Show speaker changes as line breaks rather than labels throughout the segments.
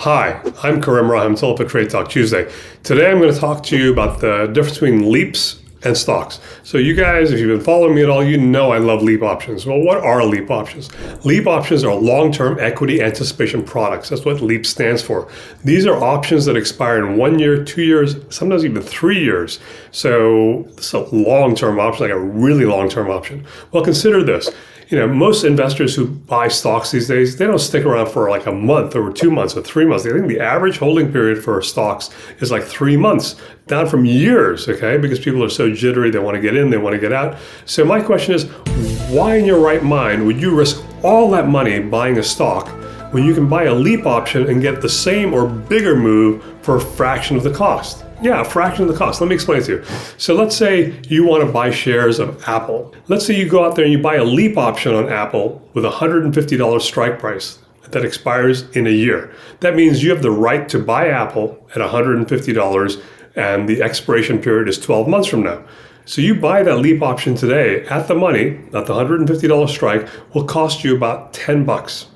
Hi, I'm Karim for Trade Talk Tuesday. Today I'm going to talk to you about the difference between leaps and stocks. So you guys, if you've been following me at all, you know I love leap options. Well, what are leap options? Leap options are long-term equity anticipation products. That's what LEAP stands for. These are options that expire in 1 year, 2 years, sometimes even 3 years. So this is a long-term option, like a really long-term option. Well, consider this. Most investors who buy stocks these days, they don't stick around for like a month or 2 months or 3 months. I think the average holding period for stocks is like 3 months, down from years, okay? Because people are so jittery, they want to get in, they want to get out. So my question is, why in your right mind would you risk all that money buying a stock when you can buy a leap option and get the same or bigger move for a fraction of the cost? Yeah, a fraction of the cost. Let me explain it to you. So let's say you want to buy shares of Apple. Let's say you go out there and you buy a leap option on Apple with a $150 strike price that expires in a year. That means you have the right to buy Apple at $150 and the expiration period is 12 months from now. So you buy that leap option today at the money, at the $150 strike, will cost you about 10 bucks.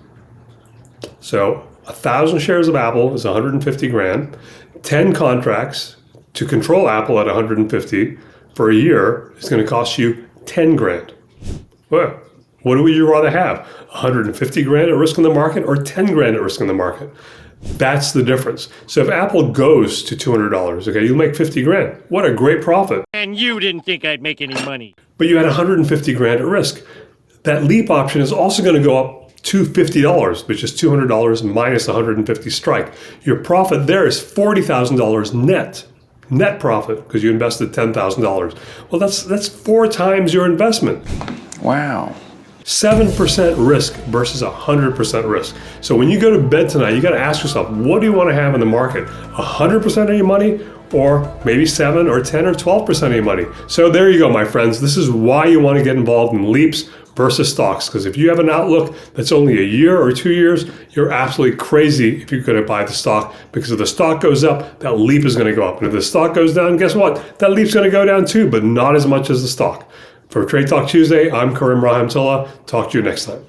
So 1,000 shares of Apple is 150 grand. 10 contracts to control Apple at 150 for a year is going to cost you 10 grand. Well, what would you rather have? 150 grand at risk in the market or 10 grand at risk in the market? That's the difference. So if Apple goes to $200, okay, you'll make 50 grand. What a great profit.
And you didn't think I'd make any money.
But you had 150 grand at risk. That leap option is also going to go up to $50, which is $200 minus 150 strike. Your profit there is $40,000 net profit, because you invested $10,000. Well, that's 4 times your investment.
Wow.
7% risk versus 100% risk. So when you go to bed tonight, you got to ask yourself, what do you want to have in the market? 100% of your money, or maybe 7 or 10 or 12% of your money? So there you go, my friends. This is why you want to get involved in leaps versus stocks. Because if you have an outlook that's only a year or 2 years, you're absolutely crazy if you're going to buy the stock. Because if the stock goes up, that leap is going to go up. And if the stock goes down, guess what? That leap's going to go down too, but not as much as the stock. For Trade Talk Tuesday, I'm Karim. Talk to you next time.